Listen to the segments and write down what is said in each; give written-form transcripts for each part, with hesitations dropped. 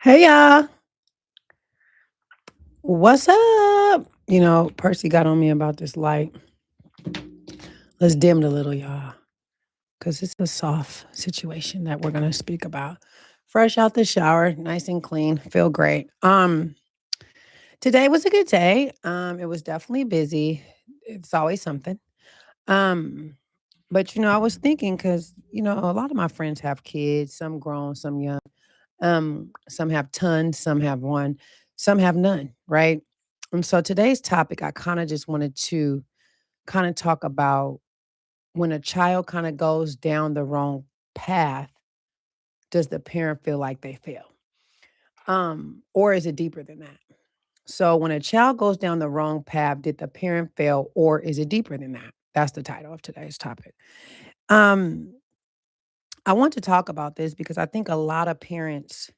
Hey y'all, what's up? Percy got on me about this light. Let's dim it a little, y'all, because it's a soft situation that we're gonna speak about. Fresh out the shower, nice and clean, feel great. Today was a good day. It was definitely busy. It's always something. Um, but I was thinking because a lot of my friends have kids, some grown, some young. Some have tons, some have one, some have none, right? And so today's topic, I kind of just wanted to kind of talk about when a child kind of goes down the wrong path, does the parent feel like they fail? Or is it deeper than that? So when a child goes down the wrong path, did the parent fail or is it deeper than that? That's the title of today's topic. Um, I want to talk about this because I think a lot of parents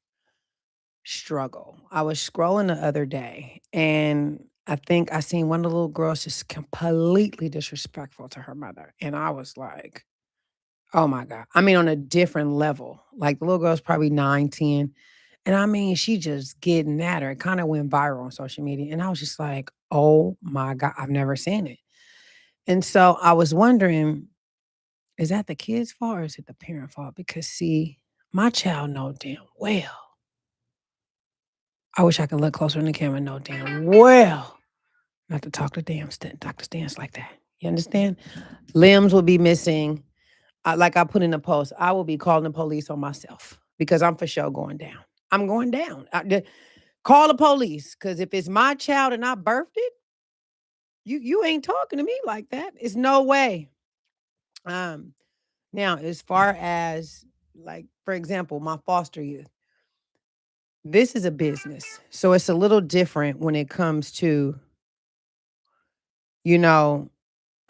struggle. I was scrolling the other day and I think I seen one of the little girls just completely disrespectful to her mother. And I was like, oh my God. I mean, on a different level. Like the little girl's probably 9, 10, and I mean, she just getting at her. It kind of went viral on social media. And I was just like, oh my God, I've never seen it. And so I was wondering, is that the kid's fault or is it the parent fault? Because see, my child know damn well. I wish I could look closer in the camera, know damn well not to talk to Dr. Stance like that. You understand? Limbs will be missing. Like I put in a post, I will be calling the police on myself because I'm for sure going down. I'm going down. Call the police because if it's my child and I birthed it, you ain't talking to me like that. It's no way. Um, Now as far as like for example, my foster youth, this is a business, so it's a little different when it comes to you know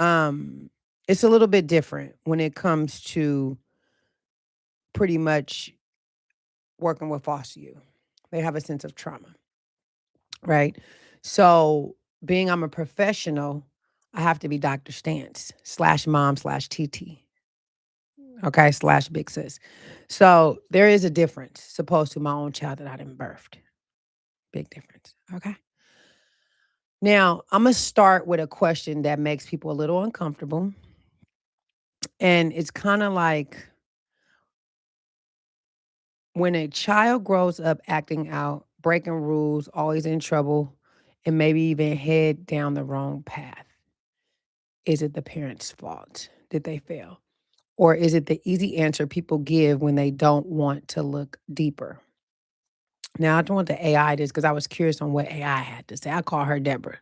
Um, it's a little bit different when it comes to pretty much working with foster youth. They have a sense of trauma, right? So, being I'm a professional, I have to be Dr. Stance slash mom slash TT, okay, slash big sis. So, there is a difference, supposed to my own child that I didn't birthed. Big difference, okay? Now, I'm going to start with a question that makes people a little uncomfortable. And it's kind of like, when a child grows up acting out, breaking rules, always in trouble, and maybe even head down the wrong path, is it the parents' fault? Did they fail? Or is it the easy answer people give when they don't want to look deeper? Now, I don't want the AI this because I was curious on what AI had to say. I call her Deborah.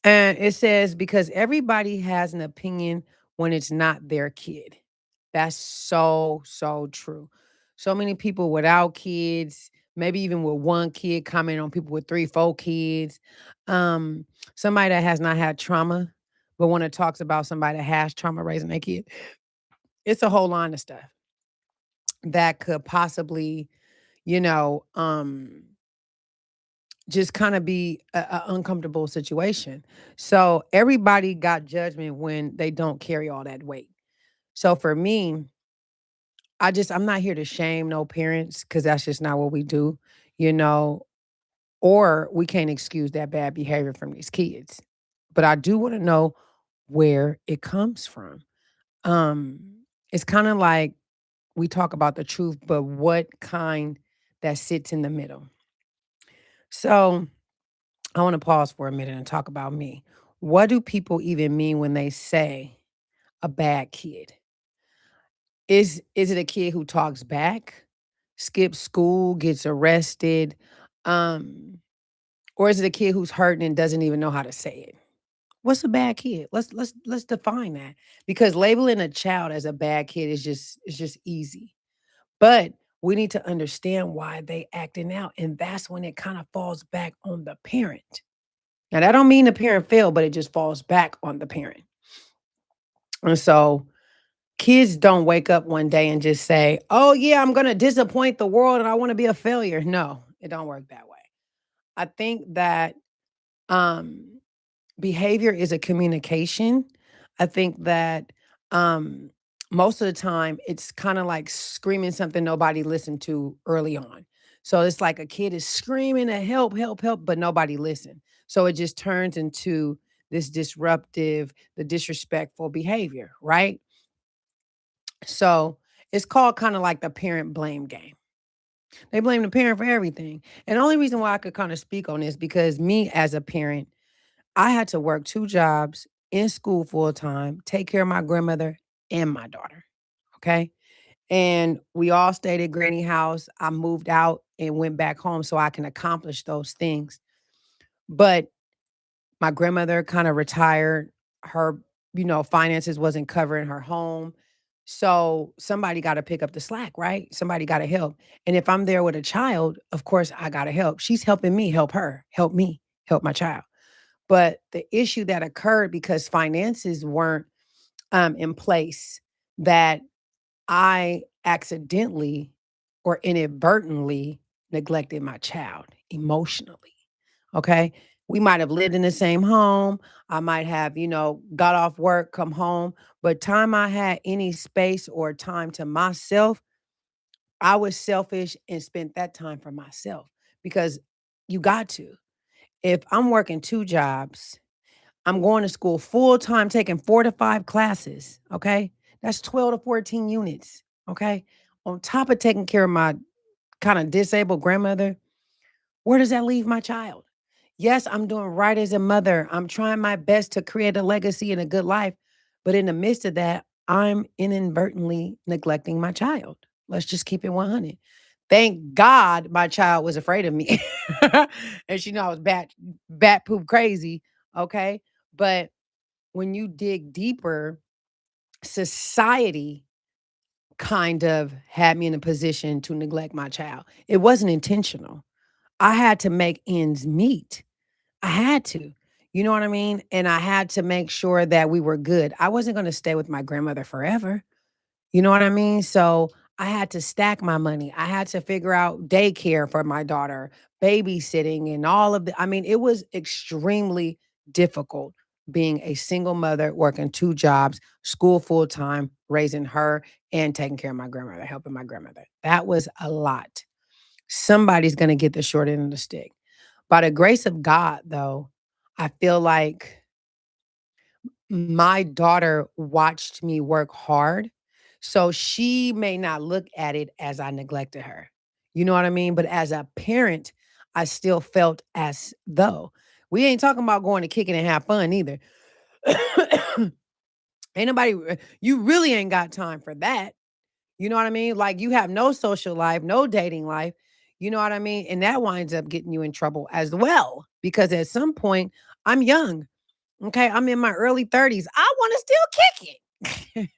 And it says, because everybody has an opinion when it's not their kid. That's so, so true. So many people without kids, maybe even with one kid, comment on people with three, four kids. Um, Somebody that has not had trauma, but when it talks about somebody that has trauma raising their kid, it's a whole line of stuff that could possibly, you know, just kind of be a uncomfortable situation. So everybody got judgment when they don't carry all that weight. So for me, I'm not here to shame no parents because that's just not what we do, you know, or we can't excuse that bad behavior from these kids. But I do want to know where it comes from. Um, it's kind of like we talk about the truth, but what kind that sits in the middle. So I want to pause for a minute and talk about me. What do people even mean when they say a bad kid? Is it a kid who talks back, skips school, gets arrested, um, or is it a kid who's hurting and doesn't even know how to say it? What's a bad kid? Let's define that because labeling a child as a bad kid is just easy. But we need to understand why they acting out, and that's when it kind of falls back on the parent. Now that don't mean the parent failed, but it just falls back on the parent. And so kids don't wake up one day and just say, "Oh yeah, I'm going to disappoint the world and I want to be a failure." No, it don't work that way. I think that um behavior is a communication. I think that um most of the time it's kind of like screaming something nobody listened to early on. So it's like a kid is screaming to help, help, help, but nobody listened. So it just turns into this disruptive, the disrespectful behavior, right? So it's called kind of like the parent blame game. They blame the parent for everything. And the only reason why I could kind of speak on this because me as a parent, I had to work two jobs in school full time, take care of my grandmother and my daughter. Okay. And we all stayed at Granny house. I moved out and went back home so I can accomplish those things. But my grandmother kind of retired. Her, finances wasn't covering her home. So somebody got to pick up the slack, right? Somebody got to help. And if I'm there with a child, of course I got to help. She's helping me help her, help me, help my child. But the issue that occurred because finances weren't in place, that I accidentally or inadvertently neglected my child emotionally. Okay. We might have lived in the same home. I might have, got off work, come home, but time I had any space or time to myself, I was selfish and spent that time for myself because you got to. If I'm working two jobs, I'm going to school full time, taking 4 to 5 classes. Okay. That's 12 to 14 units. Okay. On top of taking care of my kind of disabled grandmother, where does that leave my child? Yes, I'm doing right as a mother. I'm trying my best to create a legacy and a good life. But in the midst of that, I'm inadvertently neglecting my child. Let's just keep it 100. Thank God my child was afraid of me. And she knew I was bat poop crazy. Okay. But when you dig deeper, society kind of had me in a position to neglect my child. It wasn't intentional. I had to make ends meet. I had to. You know what I mean? And I had to make sure that we were good. I wasn't going to stay with my grandmother forever. You know what I mean? So I had to stack my money. I had to figure out daycare for my daughter, babysitting, and all of the. I mean, it was extremely difficult being a single mother, working two jobs, school full time, raising her and taking care of my grandmother, helping my grandmother. That was a lot. Somebody's going to get the short end of the stick. By the grace of God, though, I feel like my daughter watched me work hard, so she may not look at it as I neglected her. You know what I mean? But as a parent, I still felt as though we ain't talking about going to kick it and have fun either. Ain't nobody, you really ain't got time for that. You know what I mean? Like you have no social life, no dating life. You know what I mean? And that winds up getting you in trouble as well because at some point, I'm young. Okay, I'm in my early 30s. I want to still kick it.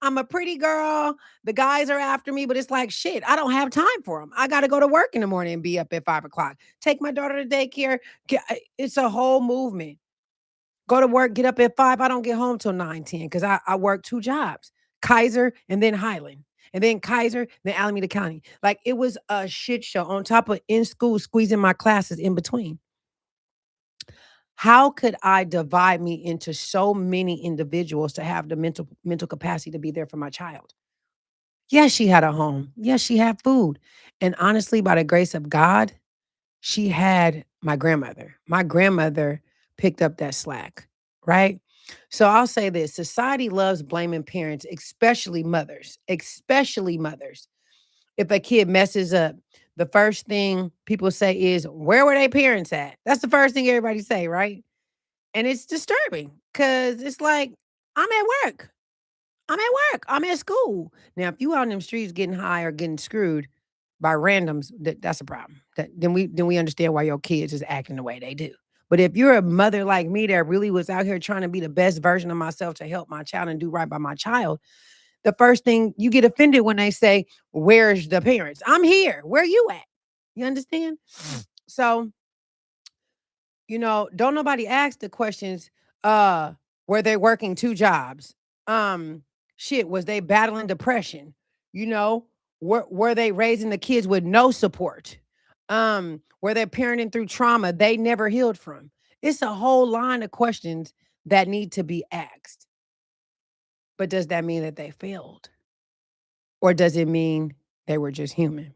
I'm a pretty girl. The guys are after me, but it's like shit. I don't have time for them. I got to go to work in the morning and be up at 5 o'clock. Take my daughter to daycare. It's a whole movement. Go to work, get up at 5. I don't get home till 9, 10 because I work two jobs, Kaiser and then Highland. And then Kaiser, then Alameda County. Like it was a shit show on top of in school, squeezing my classes in between. How could I divide me into so many individuals to have the mental capacity to be there for my child? Yes, she had a home. Yes, she had food. And honestly, by the grace of God, she had my grandmother. My grandmother picked up that slack, right? So I'll say this, society loves blaming parents, especially mothers, especially mothers. If a kid messes up, the first thing people say is, "Where were their parents at?" That's the first thing everybody say, right? And it's disturbing because it's like, I'm at work. I'm at work. I'm at school. Now, if you out in them streets getting high or getting screwed by randoms, that's a problem. Then we understand why your kids is acting the way they do. But if you're a mother like me that really was out here trying to be the best version of myself to help my child and do right by my child, the first thing you get offended when they say, "Where's the parents?" I'm here. Where you at? You understand? So don't nobody ask the questions, uh, were they working 2 jobs? Shit, was they battling depression? You know, were they raising the kids with no support? Were they parenting through trauma they never healed from? It's a whole line of questions that need to be asked. But does that mean that they failed? Or does it mean they were just human?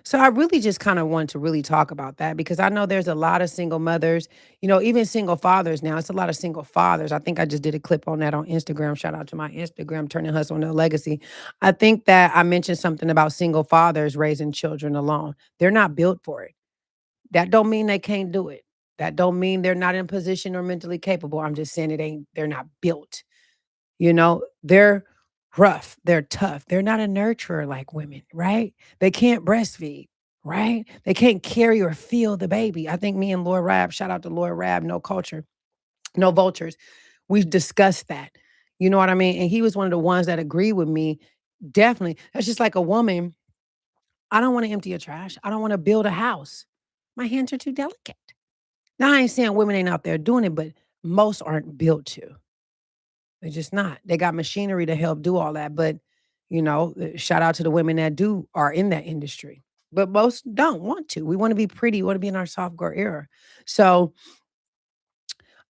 So I really just kind of want to really talk about that because I know there's a lot of single mothers, even single fathers now. It's a lot of single fathers. I think I just did a clip on that on Instagram. Shout out to my Instagram, Turning Hustle into a Legacy. I think that I mentioned something about single fathers raising children alone. They're not built for it. That don't mean they can't do it. That don't mean they're not in position or mentally capable. I'm just saying they're not built. They're rough, they're tough. They're not a nurturer like women, right? They can't breastfeed, right? They can't carry or feel the baby. I think me and Lord Rab, shout out to Lord Rab, no culture, no vultures. We've discussed that. You know what I mean? And he was one of the ones that agreed with me. Definitely. That's just like a woman. I don't want to empty a trash. I don't want to build a house. My hands are too delicate. Now I ain't saying women ain't out there doing it, but most aren't built to. They're just not. They got machinery to help do all that, but, shout out to the women that do are in that industry, but most don't want to. We wanna be pretty, we wanna be in our soft girl era. So,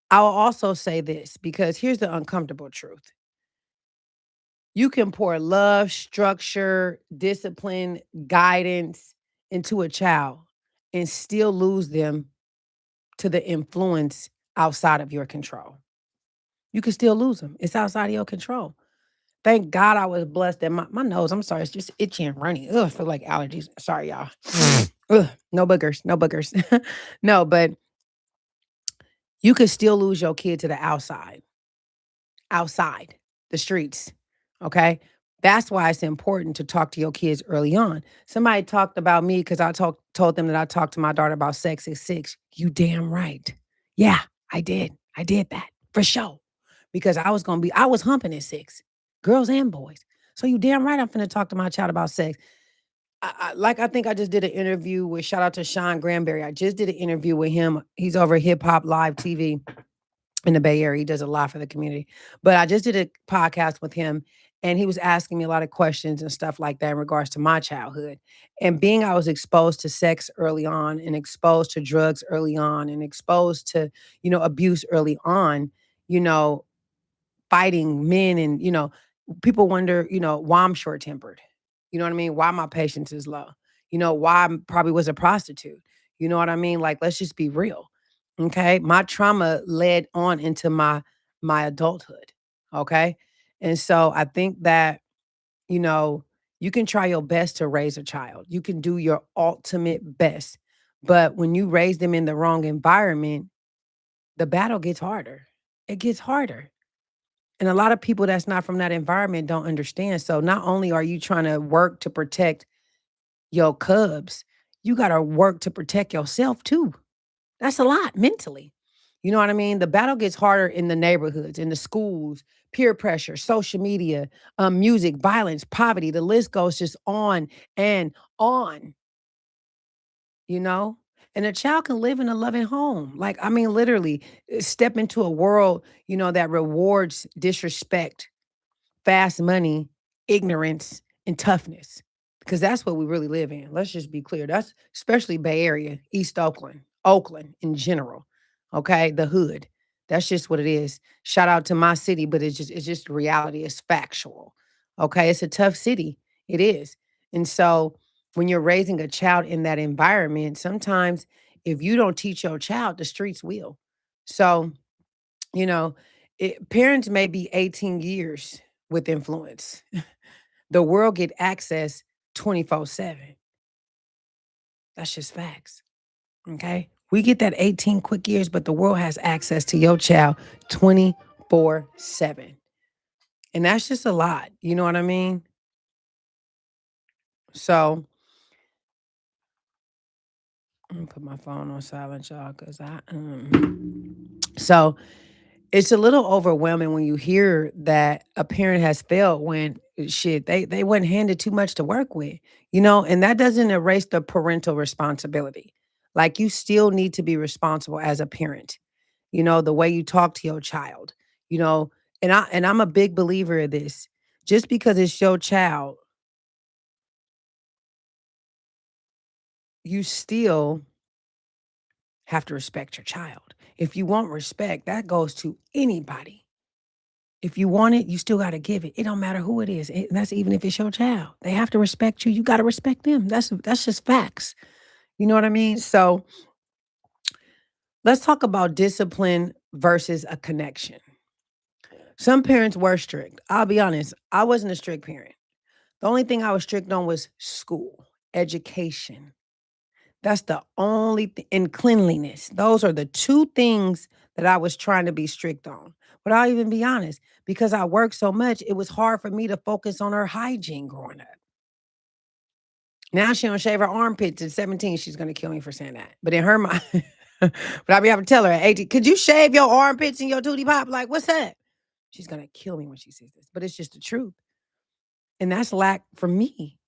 I'll also say this because here's the uncomfortable truth. You can pour love, structure, discipline, guidance into a child and still lose them to the influence outside of your control. You can still lose them. It's outside of your control. Thank God I was blessed that my nose, I'm sorry, it's just itchy and runny. Ugh, I feel like allergies. Sorry, y'all. Ugh, no boogers, no boogers. No, but you could still lose your kid to the outside, the streets. Okay. That's why it's important to talk to your kids early on. Somebody talked about me because told them that I talked to my daughter about sex at 6. You damn right. Yeah, I did. I did that for sure. Because I was humping at 6, girls and boys. So you damn right I'm finna talk to my child about sex. I think I just did an interview with shout out to Sean Granberry. I just did an interview with him. He's over Hip Hop Live TV in the Bay Area. He does a lot for the community. But I just did a podcast with him and he was asking me a lot of questions and stuff like that in regards to my childhood. And being I was exposed to sex early on and exposed to drugs early on and exposed to, abuse early on, you know, fighting men and, people wonder, why I'm short-tempered. You know what I mean? Why my patience is low. Why I probably was a prostitute. You know what I mean? Like, let's just be real. Okay? My trauma led on into my adulthood. Okay? And so I think that, you know, you can try your best to raise a child. You can do your ultimate best. But when you raise them in the wrong environment, the battle gets harder. It gets harder. And a lot of people that's not from that environment don't understand. So not only are you trying to work to protect your cubs, you got to work to protect yourself too. That's a lot mentally. You know what I mean? The battle gets harder in the neighborhoods, in the schools, peer pressure, social media, music, violence, poverty. The list goes just on and on, you know? And a child can live in a loving home. Like, I mean, literally step into a world, that rewards disrespect, fast money, ignorance, and toughness. Because that's what we really live in. Let's just be clear. That's especially Bay Area, East Oakland, Oakland in general. Okay. The hood. That's just what it is. Shout out to my city, but it's just reality. It's factual. Okay. It's a tough city. It is. And so when you're raising a child in that environment, sometimes if you don't teach your child, the streets will. So you know, parents may be 18 years with influence. The world get access 24/7. That's just facts. Okay? We get that 18 quick years, but the world has access to your child 24/7. And that's just a lot. You know what I mean? So I'm gonna put my phone on silent, y'all, because so it's a little overwhelming when you hear that a parent has failed when shit they weren't handed too much to work with, and that doesn't erase the parental responsibility. Like you still need to be responsible as a parent. The way you talk to your child, you know, and I'm a big believer of this. Just because it's your child, you still have to respect your child. If you want respect, that goes to anybody. If you want it, you still gotta give it. It don't matter who it is. And that's even if it's your child. They have to respect you. You gotta respect them. That's just facts. You know what I mean? So let's talk about discipline versus a connection. Some parents were strict. I'll be honest, I wasn't a strict parent. The only thing I was strict on was school, education. That's the only and cleanliness. Those are the two things that I was trying to be strict on. But I'll even be honest, because I worked so much, it was hard for me to focus on her hygiene growing up. Now she don't shave her armpits at 17. She's gonna kill me for saying that. But in her mind, but I be having to tell her at 18, could you shave your armpits and your tootie pop? Like, what's that? She's gonna kill me when she sees this. But it's just the truth. And that's lack for me.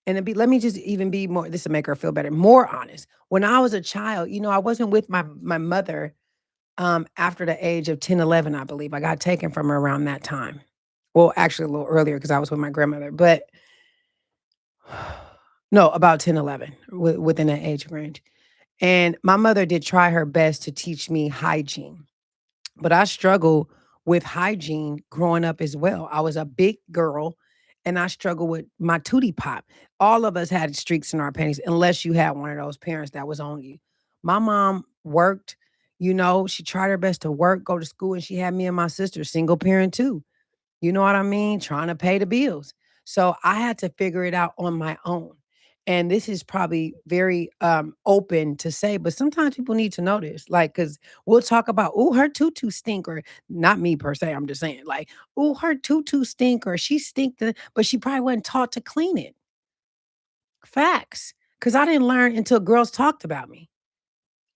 And it be let me just even be more this will make her feel better, more honest. When I was a child, I wasn't with my mother after the age of 10, 11, I believe. I got taken from her around that time. Well, actually a little earlier because I was with my grandmother, but no, about 10, 11, within that age range. And my mother did try her best to teach me hygiene. But I struggled with hygiene growing up as well. I was a big girl and I struggled with my tootie pop. All of us had streaks in our panties, unless you had one of those parents that was on you. My mom worked, she tried her best to work, go to school, and she had me and my sister, single parent too. You know what I mean? Trying to pay the bills. So I had to figure it out on my own. And this is probably very open to say, but sometimes people need to know this. Like, because we'll talk about, oh, her tutu stink, or not me per se. I'm just saying, like, oh, her tutu stink, or she stink, but she probably wasn't taught to clean it. Facts. Because I didn't learn until girls talked about me.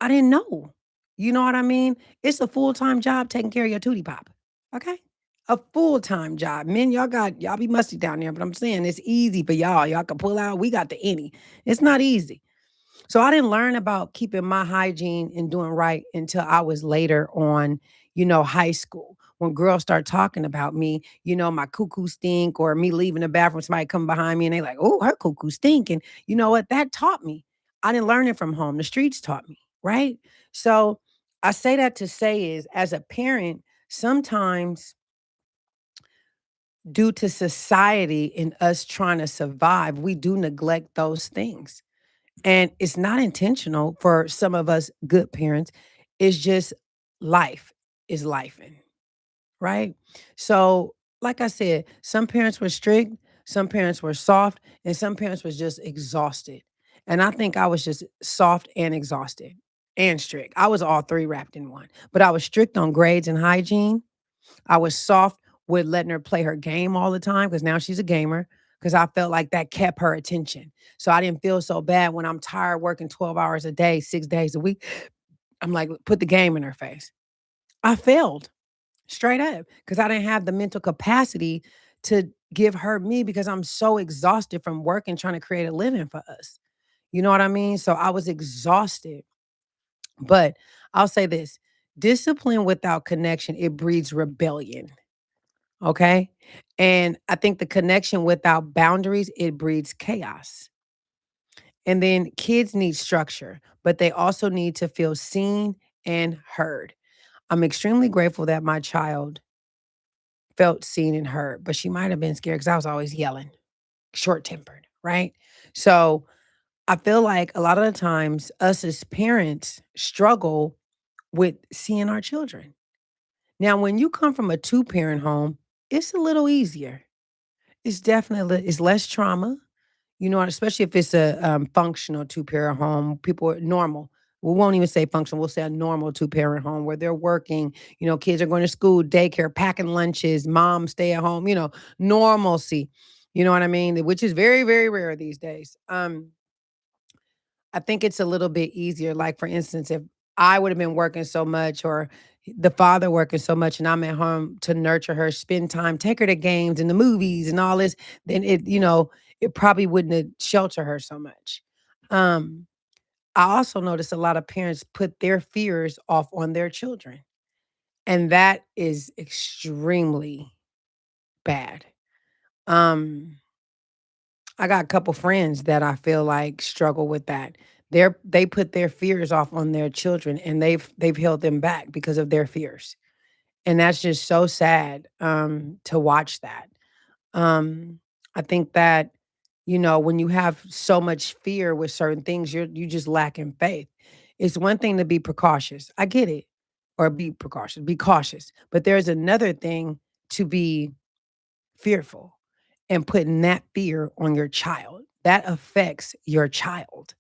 I didn't know. You know what I mean? It's a full-time job taking care of your tootie pop. Okay? A full-time job. Men, y'all be musty down there, but I'm saying it's easy for y'all. Y'all can pull out. We got the any. It's not easy. So I didn't learn about keeping my hygiene and doing right until I was later on, high school. When girls start talking about me, my cuckoo stink, or me leaving the bathroom, somebody come behind me and they like, oh, her cuckoo stink. And you know what? That taught me. I didn't learn it from home. The streets taught me, right? So I say that to say is as a parent, sometimes due to society and us trying to survive, we do neglect those things. And it's not intentional for some of us good parents. It's just life is lifing, right? So, like I said, some parents were strict, some parents were soft, and some parents was just exhausted. And I think I was just soft and exhausted and strict. I was all three wrapped in one. But I was strict on grades and hygiene. I was soft with letting her play her game all the time because now she's a gamer. Because I felt like that kept her attention. So I didn't feel so bad when I'm tired working 12 hours a day, 6 days a week. I'm like, put the game in her face. I failed straight up because I didn't have the mental capacity to give her me because I'm so exhausted from working, trying to create a living for us. You know what I mean? So I was exhausted. But I'll say this discipline without connection, it breeds rebellion. Okay. And I think the connection without boundaries, it breeds chaos. And then kids need structure, but they also need to feel seen and heard. I'm extremely grateful that my child felt seen and heard, but she might have been scared because I was always yelling, short tempered, right? So I feel like a lot of the times us as parents struggle with seeing our children. Now, when you come from a two parent home, it's a little easier. It's definitely it's less trauma, especially if it's a, functional two-parent home, people are normal. We won't even say functional, we'll say a normal two-parent home where they're working, kids are going to school, daycare, packing lunches, mom stay at home, normalcy. You know what I mean? Which is very, very rare these days. I think it's a little bit easier. Like, for instance, if I would have been working so much or the father working so much and I'm at home to nurture her, spend time, take her to games and the movies and all this, then it probably wouldn't have sheltered her so much. Um, I also notice a lot of parents put their fears off on their children, and that is extremely bad. Um, I got a couple friends that I feel like struggle with that. They put their fears off on their children and they've held them back because of their fears. And that's just so sad, to watch that. Um, I think that, when you have so much fear with certain things, you just lack in faith. It's one thing to be precautious. I get it. Or be precautious, be cautious. But there's another thing to be fearful and putting that fear on your child. That affects your child.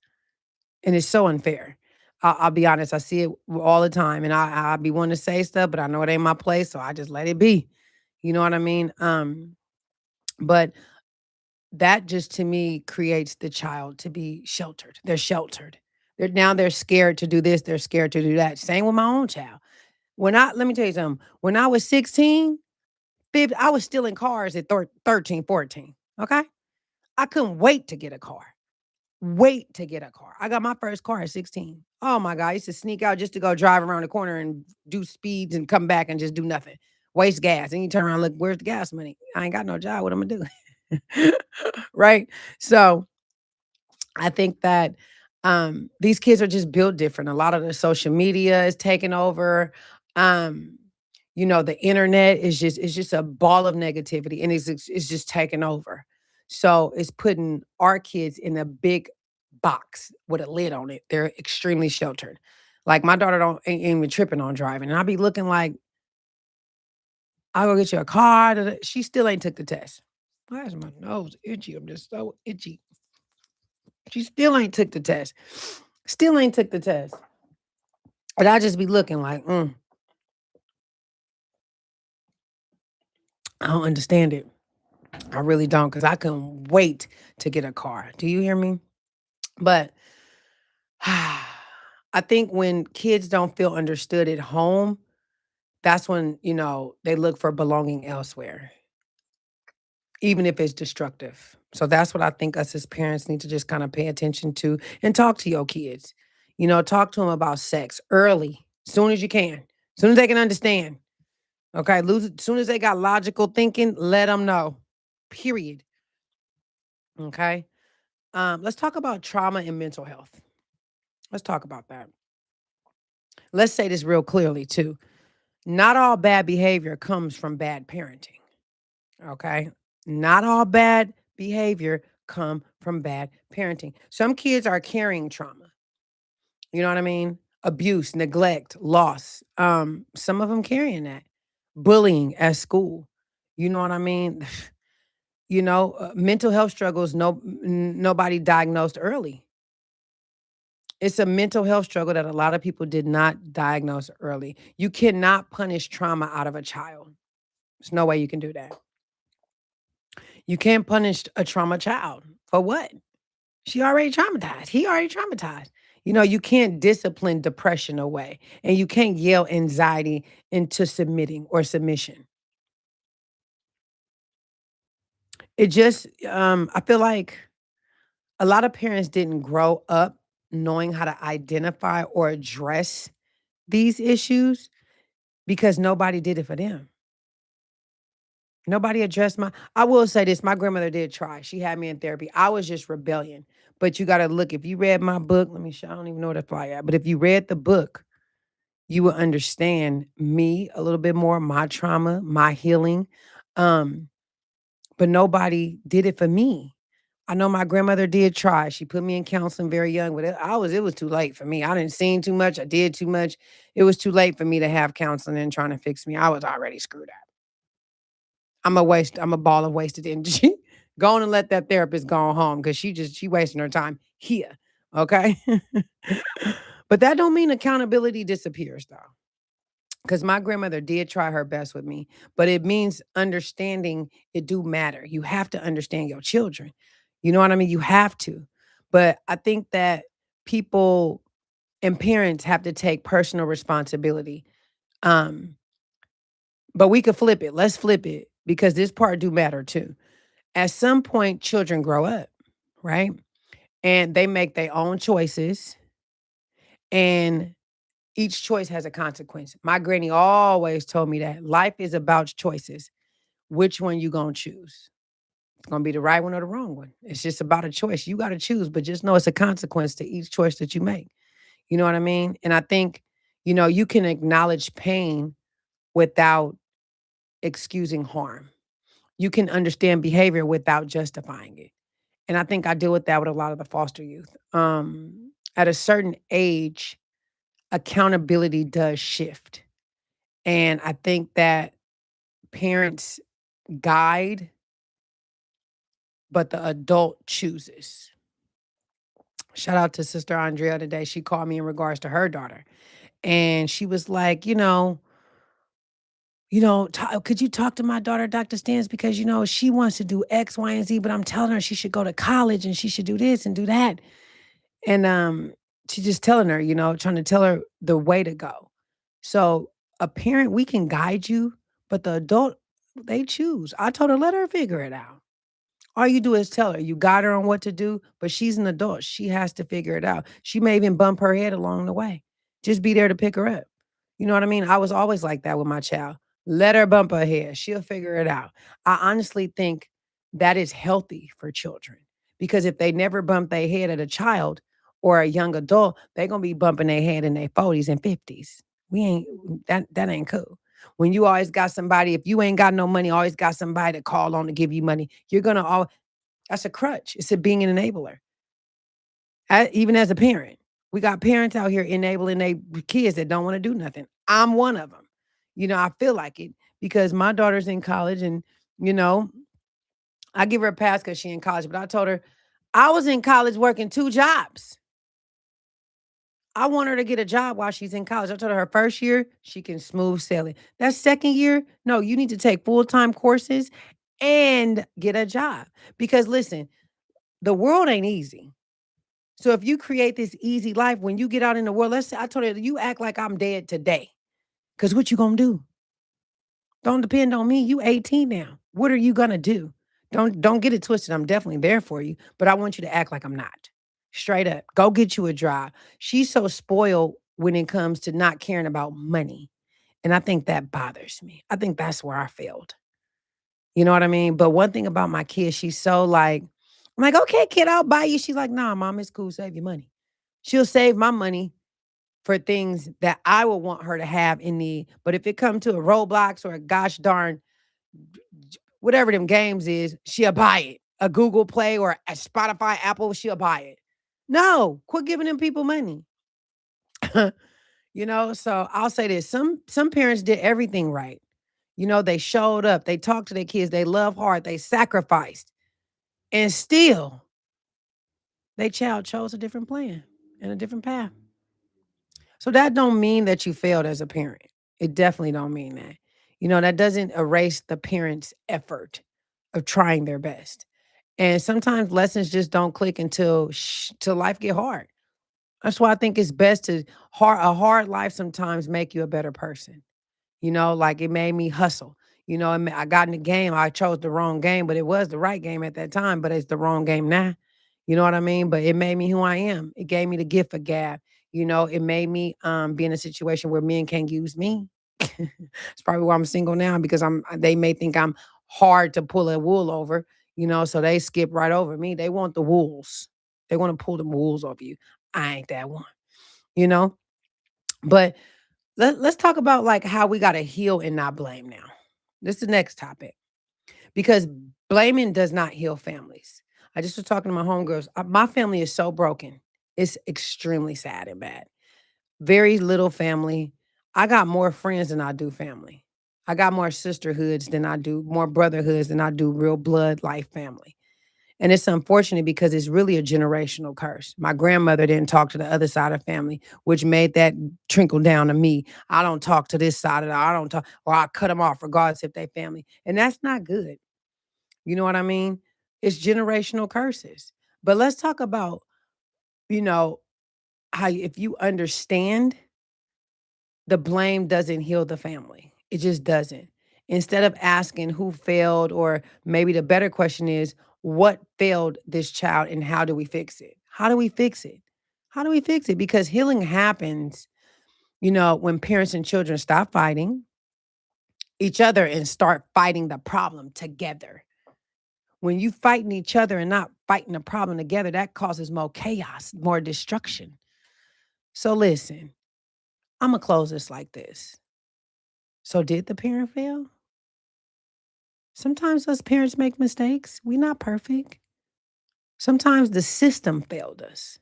And it's so unfair. I'll be honest. I see it all the time, and I be wanting to say stuff, but I know it ain't my place, so I just let it be. You know what I mean? But that just to me creates the child to be sheltered. They're sheltered. They're scared to do this. They're scared to do that. Same with my own child. Let me tell you something. When I was 16, 15, I was still in cars at 13, 14. Okay, I couldn't wait to get a car. Wait to get a car. I got my first car at 16. Oh my God. I used to sneak out just to go drive around the corner and do speeds and come back and just do nothing. Waste gas. And you turn around and look, where's the gas money? I ain't got no job. What am I do? Right? So I think that these kids are just built different. A lot of the social media is taking over. Um, the internet is just a ball of negativity, and it's just taking over. So it's putting our kids in a big box with a lid on it. They're extremely sheltered. Like my daughter don't ain't even tripping on driving, and I be looking like I'll go get you a car. Da, da. She still ain't took the test. Why is my nose itchy? I'm just so itchy. She still ain't took the test. Still ain't took the test. And I just be looking like, I don't understand it. I really don't, because I couldn't wait to get a car. Do you hear me? But I think when kids don't feel understood at home, that's when, they look for belonging elsewhere, even if it's destructive. So that's what I think us as parents need to just kind of pay attention to and talk to your kids. Talk to them about sex early, soon as you can, soon as they can understand. Okay, soon as they got logical thinking, let them know. Period. Okay. Let's talk about trauma and mental health. Let's talk about that. Let's say this real clearly too. Not all bad behavior comes from bad parenting. Okay. Not all bad behavior come from bad parenting. Some kids are carrying trauma. You know what I mean? Abuse, neglect, loss. Some of them carrying that. Bullying at school. You know what I mean? Mental health struggles. Nobody diagnosed early. It's a mental health struggle that a lot of people did not diagnose early. You cannot punish trauma out of a child. There's no way you can do that. You can't punish a trauma child. For what? She already traumatized. He already traumatized. You can't discipline depression away, and you can't yell anxiety into submitting or submission. I feel like a lot of parents didn't grow up knowing how to identify or address these issues because nobody did it for them. Nobody addressed I will say this, my grandmother did try. She had me in therapy. I was just rebellion. But you gotta look, if you read my book, let me show I don't even know what to fly at, but if you read the book, you will understand me a little bit more, my trauma, my healing. Um, but nobody did it for me. I know my grandmother did try. She put me in counseling very young, but it was too late for me. I didn't seen too much. I did too much. It was too late for me to have counseling and trying to fix me. I was already screwed up. I'm a ball of wasted energy. Go on and let that therapist go home because she wasting her time here. Okay. But that don't mean accountability disappears though. Because my grandmother did try her best with me, but it means understanding it do matter. You have to understand your children. You know what I mean? You have to. But I think that people and parents have to take personal responsibility. Um, but we could flip it. Let's flip it because this part do matter too. At some point, children grow up, right? And they make their own choices, and each choice has a consequence. My granny always told me that life is about choices. Which one you gonna choose? It's gonna be the right one or the wrong one. It's just about a choice. You gotta choose, but just know it's a consequence to each choice that you make. You know what I mean? And I think, you can acknowledge pain without excusing harm. You can understand behavior without justifying it. And I think I deal with that with a lot of the foster youth. At a certain age, accountability does shift. And I think that parents guide, but the adult chooses. Shout out to Sister Andrea today. She called me in regards to her daughter. And she was like, could you talk to my daughter, Dr. Stance? Because, she wants to do X, Y, and Z, but I'm telling her she should go to college and she should do this and do that. And she's just telling her, trying to tell her the way to go. So a parent, we can guide you, but the adult, they choose. I told her, let her figure it out. All you do is tell her. You got her on what to do, but she's an adult. She has to figure it out. She may even bump her head along the way. Just be there to pick her up. You know what I mean? I was always like that with my child. Let her bump her head. She'll figure it out. I honestly think that is healthy for children because if they never bump their head at a child or a young adult, they're gonna be bumping their head in their 40s and 50s. We ain't that ain't cool. When you always got somebody, if you ain't got no money, always got somebody to call on to give you money, you're gonna all that's a crutch. It's a being an enabler. Even as a parent, we got parents out here enabling their kids that don't want to do nothing. I'm one of them. I feel like it because my daughter's in college, and you know, I give her a pass because she's in college. But I told her I was in college working 2 jobs. I want her to get a job while she's in college. I told her first year she can smooth sailing. That second year, no, you need to take full time courses and get a job because listen, the world ain't easy. So if you create this easy life, when you get out in the world, let's say I told her, you act like I'm dead today. Cause what you gonna do? Don't depend on me. You 18 now. What are you gonna do? Don't get it twisted. I'm definitely there for you, but I want you to act like I'm not. Straight up. Go get you a job. She's so spoiled when it comes to not caring about money. And I think that bothers me. I think that's where I failed. You know what I mean? But one thing about my kid, she's so like, I'm like, okay, kid, I'll buy you. She's like, nah, mom, it's cool. Save your money. She'll save my money for things that I would want her to have in need. But if it come to a Roblox or a gosh darn whatever them games is, she'll buy it. A Google Play or a Spotify, Apple, she'll buy it. No, quit giving them people money. So I'll say this. Some parents did everything right. They showed up, they talked to their kids, they love hard, they sacrificed, and still they child chose a different plan and a different path. So that don't mean that you failed as a parent. It definitely don't mean that. That doesn't erase the parent's effort of trying their best. And sometimes lessons just don't click until till life get hard. That's why I think it's best to a hard life sometimes make you a better person. Like it made me hustle. I got in the game. I chose the wrong game, but it was the right game at that time, but it's the wrong game now. You know what I mean? But it made me who I am. It gave me the gift of gab. It made me be in a situation where men can't use me. It's probably why I'm single now because they may think I'm hard to pull a wool over, so they skip right over me. They want the wools. They want to pull the wools over you. I ain't that one, you know? But let's talk about like how we got to heal and not blame now. This is the next topic because blaming does not heal families. I just was talking to my homegirls. My family is so broken. It's extremely sad and bad. Very little family. I got more friends than I do family. I got more sisterhoods than I do, more brotherhoods than I do real blood life family. And it's unfortunate because it's really a generational curse. My grandmother didn't talk to the other side of family, which made that trickle down to me. I don't talk to this side of it. I don't talk, or I cut them off regardless if they family. And that's not good. You know what I mean? It's generational curses. But let's talk about, you know, if you understand the blame doesn't heal the family. It just doesn't. Instead of asking who failed, or maybe the better question is, what failed this child and how do we fix it? How do we fix it? How do we fix it? Because healing happens, when parents and children stop fighting each other and start fighting the problem together. When you fighting each other and not fighting the problem together, that causes more chaos, more destruction. So listen, I'm going to close this like this. So did the parent fail? Sometimes us parents make mistakes. We're not perfect. Sometimes the system failed us.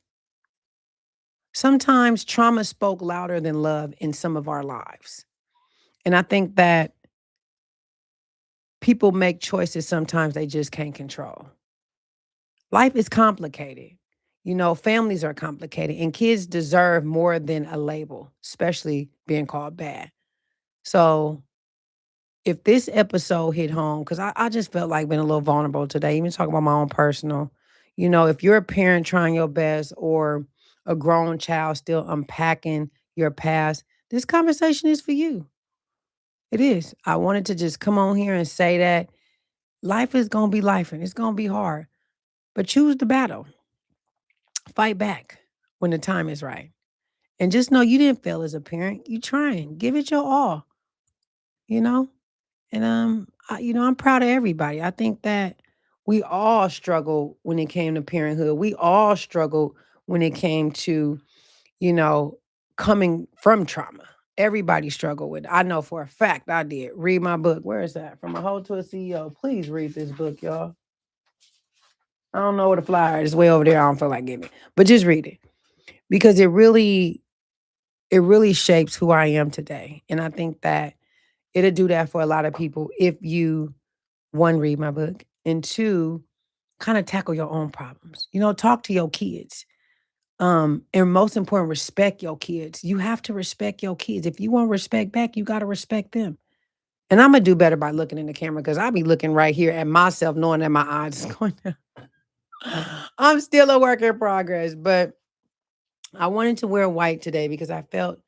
Sometimes trauma spoke louder than love in some of our lives. And I think that people make choices sometimes they just can't control. Life is complicated. Families are complicated, and kids deserve more than a label, especially being called bad. So, if this episode hit home, because I just felt like being a little vulnerable today, even talking about my own personal, if you're a parent trying your best or a grown child still unpacking your past, this conversation is for you. It is. I wanted to just come on here and say that life is going to be life and it's going to be hard, but choose the battle. Fight back when the time is right. And just know you didn't fail as a parent. You trying. Give it your all, you know? And I'm proud of everybody. I think that we all struggle when it came to parenthood. We all struggled when it came to, you know, coming from trauma. Everybody struggled with it. I know for a fact I did. Read my book. Where is that? From a hoe to a CEO. Please read this book, y'all. I don't know where the flyer is. It's way over there. I don't feel like giving it. But just read it. Because it really shapes who I am today. And I think that it'll do that for a lot of people if you, one, read my book, and two, kind of tackle your own problems. Talk to your kids. And most important, respect your kids. You have to respect your kids. If you want respect back, you got to respect them. And I'm gonna do better by looking in the camera because I'll be looking right here at myself, knowing that my eyes is going down. I'm still a work in progress, but I wanted to wear white today because I felt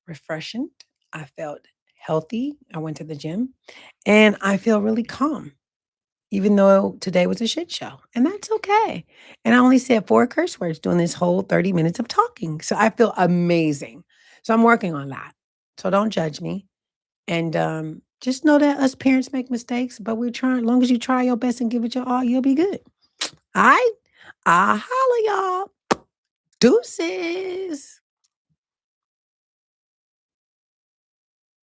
refreshing. I felt healthy. I went to the gym and I feel really calm, even though today was a shit show. And that's okay. And I only said 4 curse words during this whole 30 minutes of talking. So I feel amazing. So I'm working on that. So don't judge me. And just know that us parents make mistakes, but we're trying, as long as you try your best and give it your all, you'll be good. All right. I holla y'all. Deuces.